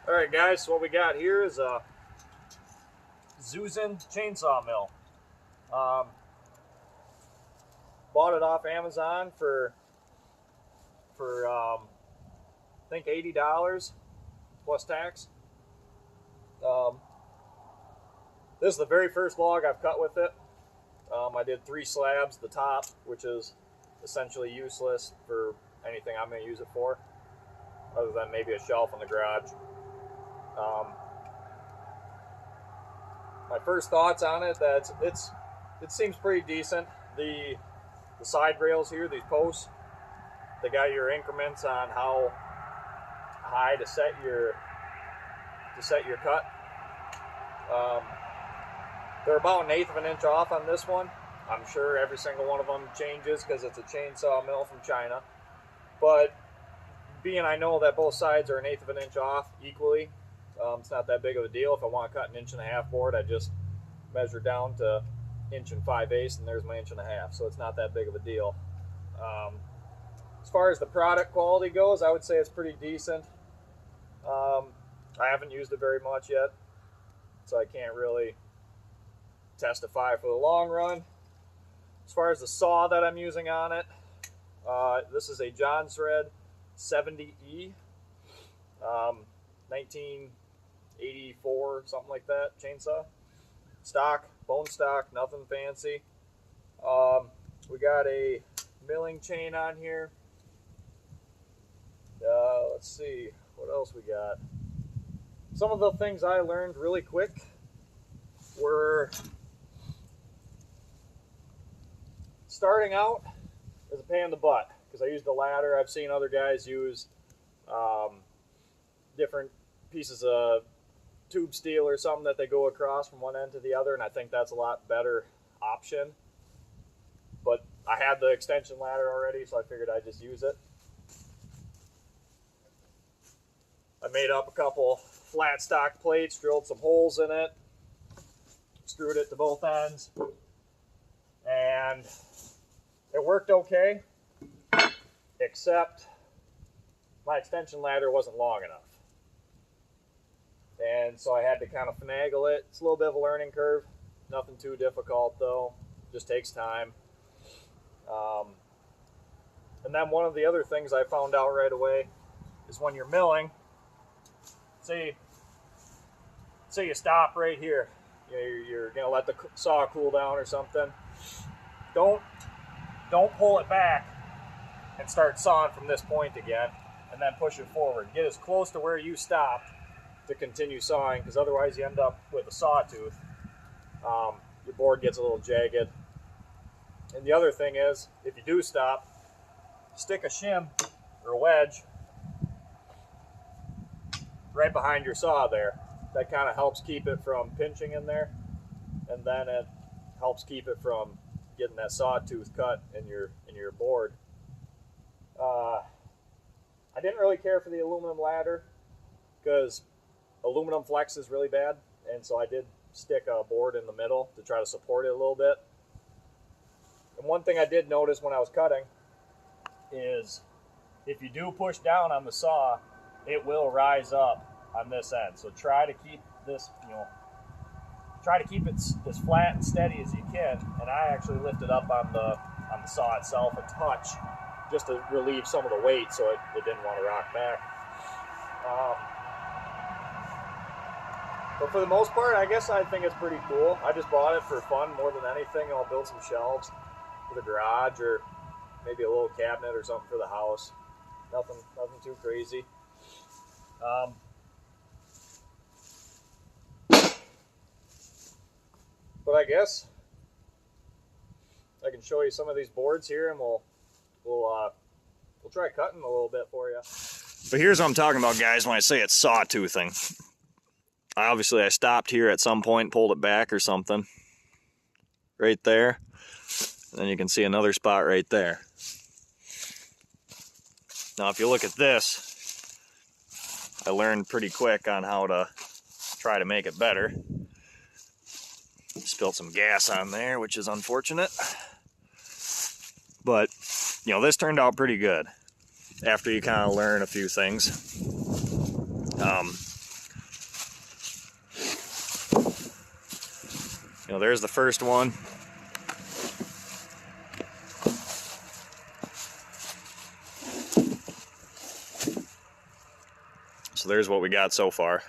Alright guys, so what we got here is a Zozen chainsaw mill. Bought it off Amazon for I think $80 plus tax. This is the very first log I've cut with it. I did 3 slabs, the top, which is essentially useless for anything I'm going to use it for, other than maybe a shelf in the garage. My first thoughts on it, that it seems pretty decent. The side rails here, these posts, they got your increments on how high to set your cut. They're about 1/8 of an inch off on this one. I'm sure every single one of them changes because it's a chainsaw mill from China. But being I know that both sides are 1/8 of an inch off equally, it's not that big of a deal. If I want to cut 1.5 inch board, I just measure down to 1 5/8 and there's my 1.5 inch. So it's not that big of a deal. As far as the product quality goes, I would say it's pretty decent. I haven't used it very much yet, so I can't really testify for the long run. As far as the saw that I'm using on it, this is a Jonsered 70E, 1984, something like that, chainsaw. Stock, bone stock, nothing fancy. We got a milling chain on here. Let's see, what else we got? Some of the things I learned really quick were starting out is a pain in the butt because I used a ladder. I've seen other guys use different pieces of tube steel or something that they go across from one end to the other, and I think that's a lot better option. But I had the extension ladder already, so I figured I'd just use it. I made up a couple flat stock plates, drilled some holes in it, screwed it to both ends, and it worked okay, except my extension ladder wasn't long enough. And so I had to kind of finagle it. It's a little bit of a learning curve. Nothing too difficult though, just takes time. And then one of the other things I found out right away is when you're milling, say you stop right here, you're gonna let the saw cool down or something. Don't pull it back and start sawing from this point again and then push it forward. Get as close to where you stopped to continue sawing, because otherwise you end up with a sawtooth. Your board gets a little jagged. And the other thing is, if you do stop, stick a shim or a wedge right behind your saw there. That kind of helps keep it from pinching in there, and then it helps keep it from getting that sawtooth cut in your board. I didn't really care for the aluminum ladder because aluminum flex is really bad, and so I did stick a board in the middle to try to support it a little bit. And one thing I did notice when I was cutting is if you do push down on the saw, it will rise up on this end. So try to keep this, try to keep it as flat and steady as you can. And I actually lifted up on the saw itself a touch just to relieve some of the weight so it didn't want to rock back. But for the most part, I guess I think it's pretty cool. I just bought it for fun more than anything. I'll build some shelves for the garage or maybe a little cabinet or something for the house. Nothing too crazy. But I guess I can show you some of these boards here, and we'll try cutting a little bit for you. But here's what I'm talking about, guys, when I say it's sawtoothing. Obviously, I stopped here at some point, pulled it back or something. Right there. And then you can see another spot right there. Now, if you look at this, I learned pretty quick on how to try to make it better. Spilled some gas on there, which is unfortunate. But, this turned out pretty good after you kind of learn a few things. You know, there's the first one. So there's what we got so far.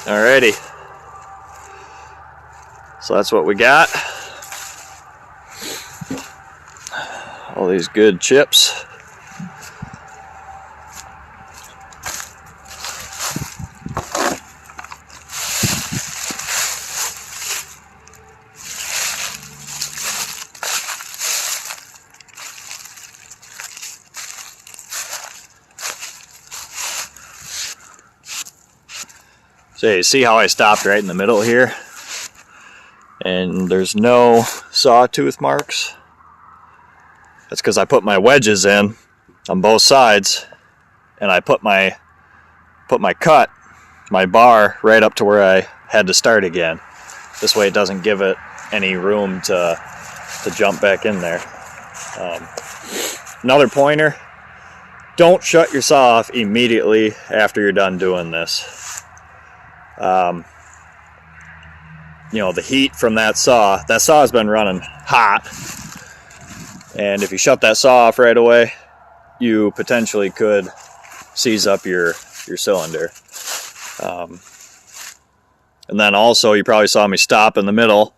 Alrighty. So that's what we got. All these good chips. So you see how I stopped right in the middle here? And there's no sawtooth marks. That's because I put my wedges in on both sides, and I put my cut, my bar, right up to where I had to start again. This way it doesn't give it any room to jump back in there. Another pointer, don't shut your saw off immediately after you're done doing this. You know, the heat from that saw has been running hot, and if you shut that saw off right away, you potentially could seize up your cylinder. And then also, you probably saw me stop in the middle.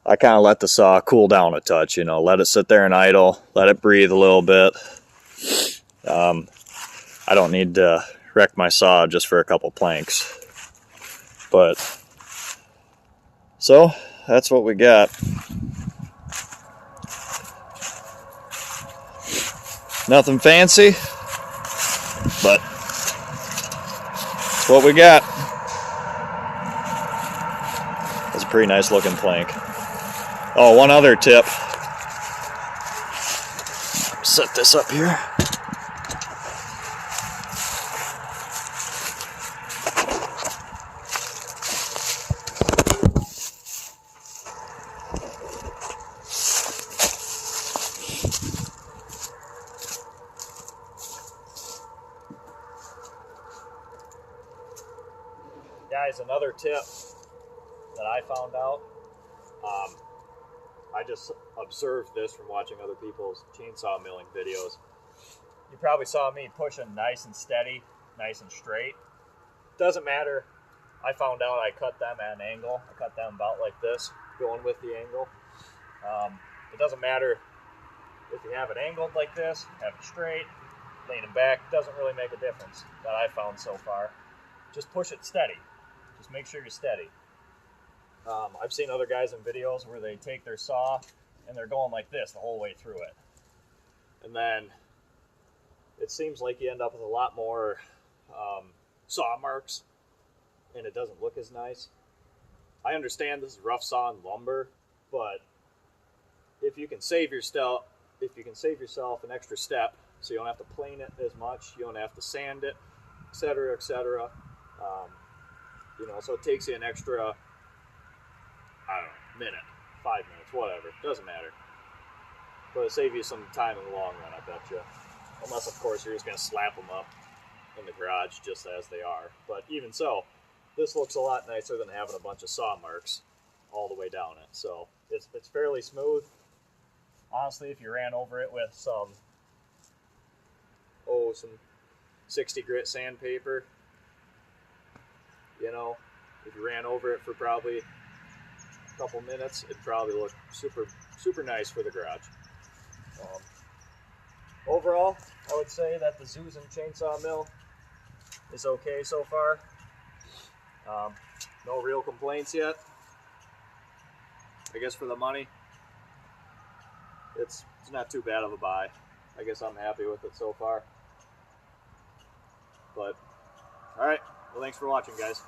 I kind of let the saw cool down a touch, you know, let it sit there and idle, let it breathe a little bit. I don't need to wreck my saw just for a couple planks. But, so, that's what we got. Nothing fancy, but that's what we got. That's a pretty nice looking plank. Oh, one other tip. Set this up here. Guys, another tip that I found out, I just observed this from watching other people's chainsaw milling videos. You probably saw me pushing nice and steady, nice and straight. Doesn't matter. I found out I cut them at an angle. I cut them about like this, going with the angle. It doesn't matter if you have it angled like this, have it straight, leaning back. Doesn't really make a difference that I found so far. Just push it steady. Just make sure you're steady. I've seen other guys in videos where they take their saw and they're going like this the whole way through it. And then it seems like you end up with a lot more saw marks, and it doesn't look as nice. I understand this is rough sawn lumber, but if you can save yourself an extra step, so you don't have to plane it as much, you don't have to sand it, etc., etc. You know, so it takes you an extra, I don't know, minute, 5 minutes, whatever. Doesn't matter. But it'll save you some time in the long run, I bet you. Unless, of course, you're just going to slap them up in the garage just as they are. But even so, this looks a lot nicer than having a bunch of saw marks all the way down it. So it's fairly smooth. Honestly, if you ran over it with some 60 grit sandpaper, you know, if you ran over it for probably a couple minutes, it'd probably look super, super nice for the garage. Overall, I would say that the Zozen chainsaw mill is okay so far. No real complaints yet. I guess for the money, it's not too bad of a buy. I guess I'm happy with it so far. But, alright, well, thanks for watching, guys.